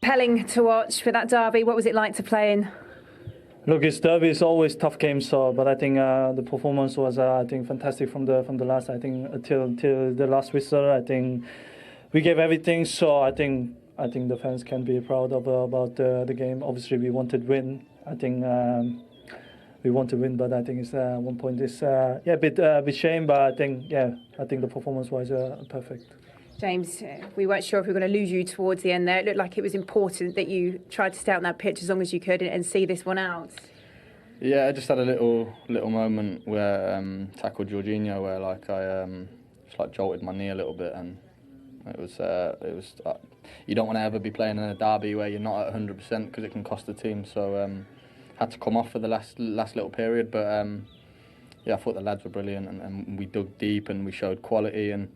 compelling to watch for that derby. What was it like to play in? Look, it's derby is always tough game, but I think the performance was fantastic from the last. I think until the last whistle, I think we gave everything. So I think the fans can be proud about the game. Obviously, we wanted to win. I think we want to win, but I think it's 1 point is a bit shame. But I think the performance was perfect. James, we weren't sure if we were going to lose you towards the end there. It looked like it was important that you tried to stay out on that pitch as long as you could and see this one out. Yeah, I just had a little moment where tackled Jorginho where I just jolted my knee a little bit, and it was you don't want to ever be playing in a derby where you're not at 100% because it can cost the team. So had to come off for the last little period, but I thought the lads were brilliant and we dug deep and we showed quality, and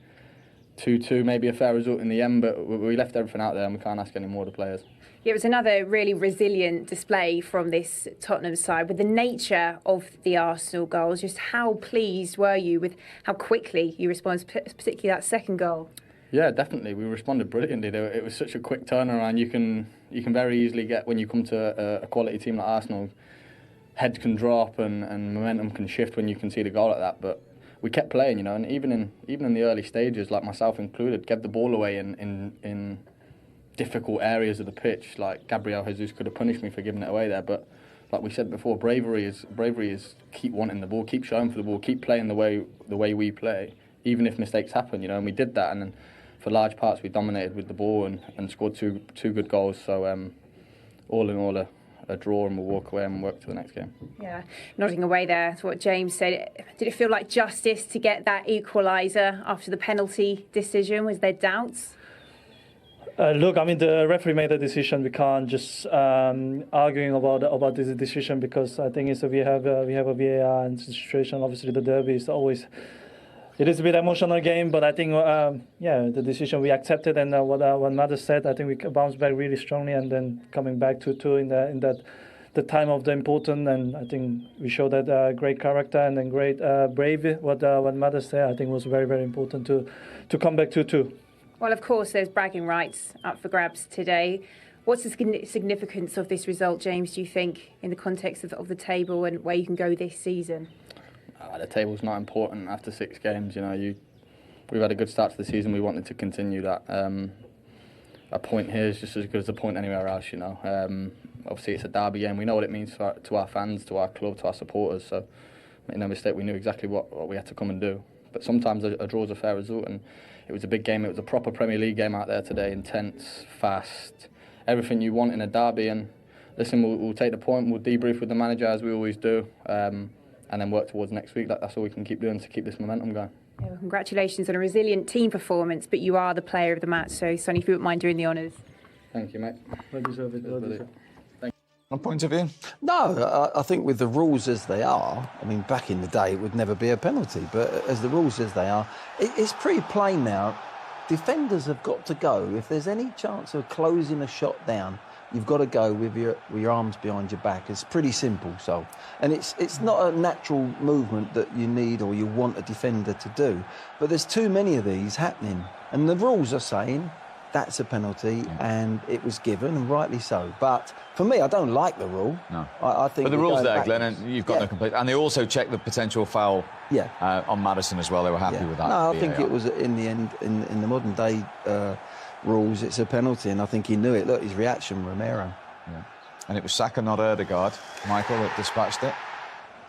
2-2, maybe a fair result in the end, but we left everything out there and we can't ask any more of the players. Yeah, it was another really resilient display from this Tottenham side. With the nature of the Arsenal goals, just how pleased were you with how quickly you responded, particularly that second goal? Yeah, definitely. We responded brilliantly. It was such a quick turnaround. You can very easily get, when you come to a quality team like Arsenal, heads can drop and momentum can shift when you can see the goal like that, but we kept playing, and even in the early stages, like myself included, get the ball away in difficult areas of the pitch. Like Gabriel Jesus could have punished me for giving it away there, but like we said before, bravery is keep wanting the ball, keep showing for the ball, keep playing the way we play, even if mistakes happen, and we did that, and then for large parts we dominated with the ball and scored two good goals. So all in all, a draw, and we'll walk away and work to the next game. Yeah, nodding away there to what James said. Did it feel like justice to get that equaliser after the penalty decision? Was there doubts? Look, I mean, the referee made a decision. We can't just arguing about this decision, because I think we have a VAR and situation. Obviously, the derby is always. It is a bit emotional game, but I think the decision we accepted, and what Mother said, I think we bounced back really strongly, and then coming back 2-2 in that the time of the important, and I think we showed that great character and then great bravery. What Mother said, I think was very, very important to come back 2-2. Well, of course, there's bragging rights up for grabs today. What's the significance of this result, James, do you think, in the context of the table and where you can go this season? The table's not important after 6 games. We've had a good start to the season. We wanted to continue that. A point here is just as good as a point anywhere else. Obviously it's a derby game. We know what it means to our fans, to our club, to our supporters. So, make no mistake, we knew exactly what we had to come and do. But sometimes a draw is a fair result, and it was a big game. It was a proper Premier League game out there today. Intense, fast, everything you want in a derby. And listen, we'll take the point. We'll debrief with the manager as we always do. And then work towards next week. That's all we can keep doing to keep this momentum going. Yeah, well, congratulations on a resilient team performance, but you are the player of the match, so Sonny, if you wouldn't mind doing the honours. Thank you, mate. Well deserved. Thank you. On point of view? No, I think with the rules as they are, I mean, back in the day it would never be a penalty, but as the rules as they are, it's pretty plain now. Defenders have got to go. If there's any chance of closing a shot down, you've got to go with your arms behind your back. It's pretty simple, so. And it's not a natural movement that you need or you want a defender to do. But there's too many of these happening. And the rules are saying that's a penalty, and it was given, and rightly so. But for me, I don't like the rule. No. I think. But the rule's there, Glenn, and you've got no complaint. And they also checked the potential foul on Maddison as well. They were happy with that. No, I think it was, in the end, in the modern day rules, it's a penalty, and I think he knew it. Look, his reaction, Romero. Yeah. And it was Saka, not Ødegaard, Michael, that dispatched it.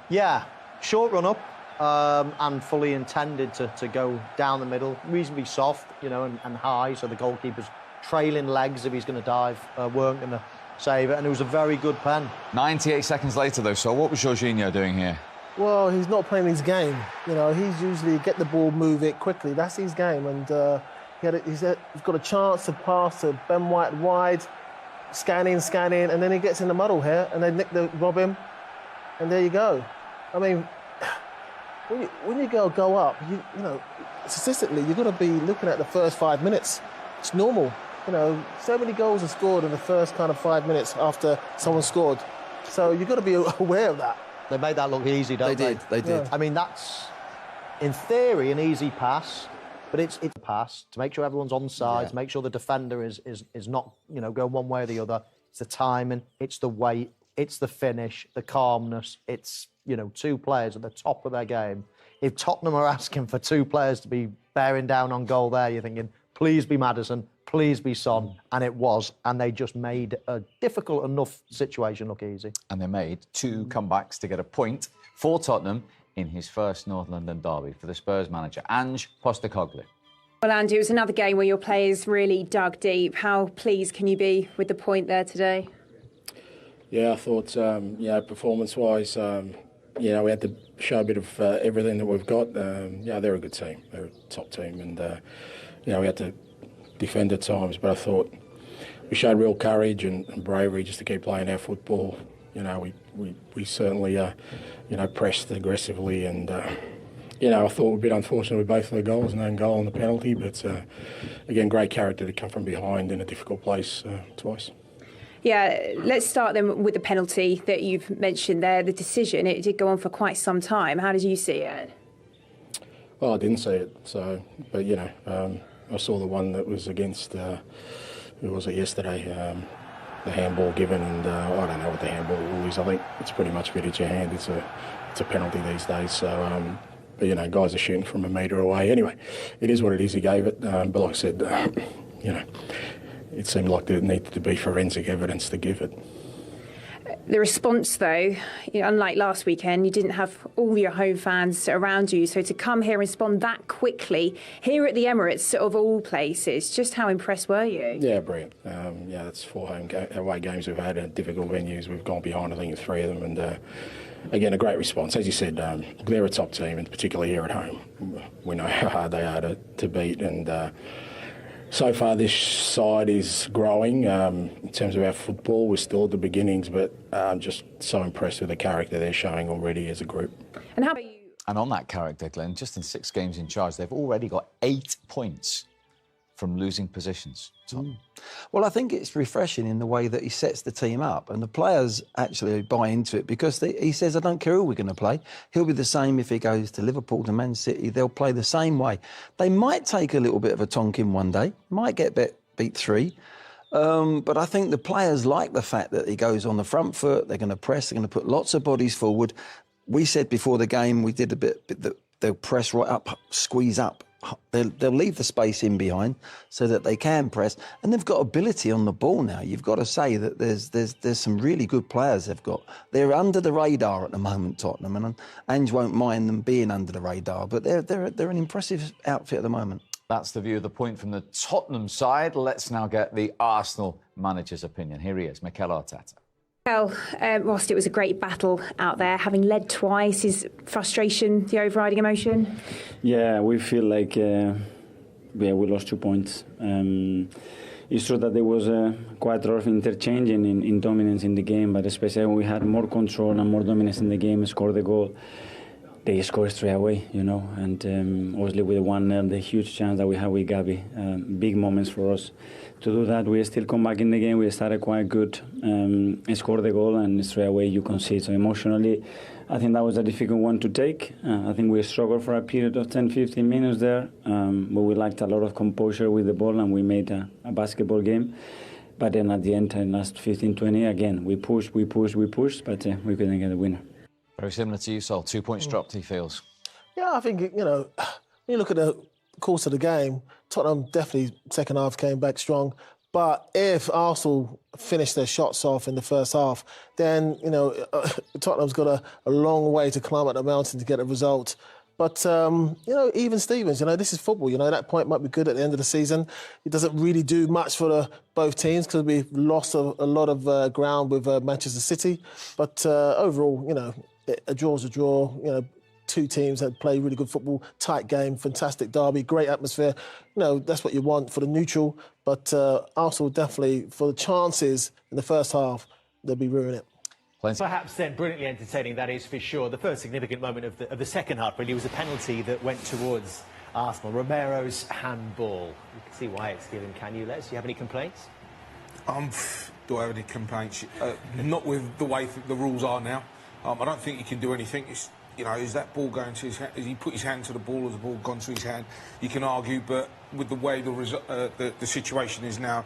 Yeah, short run up, and fully intended to go down the middle, reasonably soft, and high, so the goalkeeper's trailing legs, if he's going to dive, weren't going to save it, and it was a very good pen. 98 seconds later, though, so what was Jorginho doing here? Well, he's not playing his game. He's usually get the ball, move it quickly. That's his game, and he's got a chance to pass to Ben White wide, scanning, and then he gets in the muddle here, and they rob him, and there you go. I mean, when you go up, statistically, you've got to be looking at the first 5 minutes. It's normal. So many goals are scored in the first kind of 5 minutes after someone scored. So you've got to be aware of that. They made that look easy, don't they? They did. I mean, that's, in theory, an easy pass. But it's a pass to make sure everyone's on sides, make sure the defender is not, going one way or the other. It's the timing, it's the weight, it's the finish, the calmness. It's, two players at the top of their game. If Tottenham are asking for two players to be bearing down on goal there, you're thinking, please be Maddison, please be Son. And it was. And they just made a difficult enough situation look easy. And they made 2 comebacks to get a point for Tottenham in his first North London derby for the Spurs manager, Ange Postecoglou. Well, Andy, it was another game where your players really dug deep. How pleased can you be with the point there today? Yeah, I thought, performance-wise, we had to show a bit of everything that we've got. They're a good team. They're a top team. And, we had to defend at times. But I thought we showed real courage and bravery just to keep playing our football. We certainly, pressed aggressively. And, I thought we were a bit unfortunate with both of the goals, an own goal and the penalty. But, again, great character to come from behind in a difficult place twice. Yeah, let's start then with the penalty that you've mentioned there, the decision. It did go on for quite some time. How did you see it? Well, I didn't see it, but I saw the one that was against, who was it yesterday, the handball given, and I don't know what the handball rule is. I think it's pretty much fit at your hand. It's a penalty these days, so, guys are shooting from a metre away. Anyway, it is what it is, he gave it, but like I said, it seemed like there needed to be forensic evidence to give it. The response, though, unlike last weekend, you didn't have all your home fans around you. So to come here and respond that quickly, here at the Emirates, of all places, just how impressed were you? Yeah, brilliant. That's 4 away games we've had at difficult venues. We've gone behind, I think, in 3 of them. And, again, a great response. As you said, they're a top team, and particularly here at home. We know how hard they are to beat. And so far, this side is growing in terms of our football. We're still at the beginnings, but I'm just so impressed with the character they're showing already as a group. And how about you? And on that character, Glenn, just in 6 games in charge, they've already got 8 points from losing positions. Well, I think it's refreshing in the way that he sets the team up, and the players actually buy into it because he says, I don't care who we're going to play. He'll be the same if he goes to Liverpool, to Man City. They'll play the same way. They might take a little bit of a tonking one day, might get beat 3. But I think the players like the fact that he goes on the front foot. They're going to press. They're going to put lots of bodies forward. We said before the game, we did a bit that they'll press right up, squeeze up. They'll leave the space in behind so that they can press, and they've got ability on the ball now. You've got to say that there's some really good players they've got. They're under the radar at the moment, Tottenham, and Ange won't mind them being under the radar, but they're an impressive outfit at the moment. That's the view of the point from the Tottenham side. Let's now get the Arsenal manager's opinion. Here he is, Mikel Arteta. Well, whilst it was a great battle out there, having led twice, is frustration the overriding emotion? Yeah, we feel like we lost 2 points. It's true that there was quite a lot of interchanging in dominance in the game, but especially when we had more control and more dominance in the game, scored the goal. They scored straight away, and obviously with 1-0, the huge chance that we had with Gavi, big moments for us. To do that, we still come back in the game. We started quite good, scored the goal, and straight away you concede. So emotionally, I think that was a difficult one to take. I think we struggled for a period of 10-15 minutes there, but we lacked a lot of composure with the ball, and we made a basketball game. But then at the end, in last 15-20, again, we pushed, but we couldn't get the winner. Very similar to you, Sol. 2 points dropped, he feels. Yeah, I think, when you look at the course of the game, Tottenham definitely, second half, came back strong. But if Arsenal finish their shots off in the first half, then, Tottenham's got a long way to climb up the mountain to get a result. But, even Stevens, this is football. That point might be good at the end of the season. It doesn't really do much for both teams because we've lost a lot of ground with Manchester City. But overall, a draw's a draw. 2 teams that play really good football, tight game, fantastic derby, great atmosphere. That's what you want for the neutral. But Arsenal definitely, for the chances in the first half, they'll be ruining it. Perhaps then brilliantly entertaining, that is for sure. The first significant moment of the second half really was a penalty that went towards Arsenal. Romero's handball. You can see why it's given, can you, Les? Do you have any complaints? Do I have any complaints? Not with the way the rules are now. I don't think you can do anything. You know, is that ball going to his hand? Has he put his hand to the ball, or has the ball gone to his hand? You can argue, but with the way the situation is now,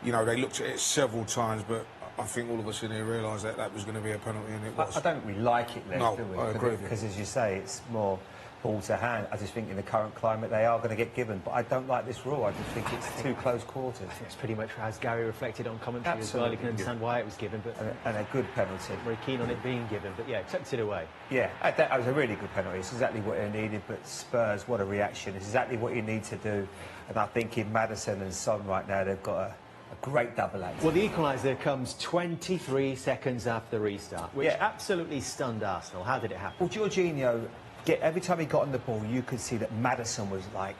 you know, they looked at it several times, but I think all of us in here realised that that was going to be a penalty, and it was. I don't really like it, Les, no, do we? I agree. Because, as you say, it's more ball to hand. I just think in the current climate they are going to get given, but I don't like this rule. I just think it's too close quarters. It's pretty much as Gary reflected on commentary as well. You can understand why it was given, but and a good penalty. Very keen on it being given, but yeah, tucked it away. Yeah, that was a really good penalty. It's exactly what they needed. But Spurs, what a reaction! It's exactly what you need to do. And I think in Maddison and Son right now, they've got a great double act. Well, the equaliser comes 23 seconds after the restart, which absolutely stunned Arsenal. How did it happen? Well, Jorginho, every time he got on the ball, you could see that Maddison was like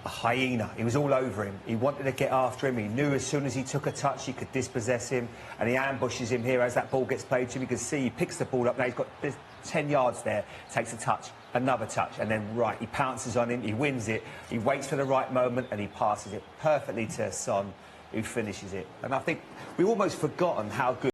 a hyena. He was all over him. He wanted to get after him. He knew as soon as he took a touch, he could dispossess him, and he ambushes him here as that ball gets played to him. You can see he picks the ball up. Now there's 10 yards there, takes a touch, another touch, and then he pounces on him, he wins it, he waits for the right moment, and he passes it perfectly to Son, who finishes it. And I think we've almost forgotten how good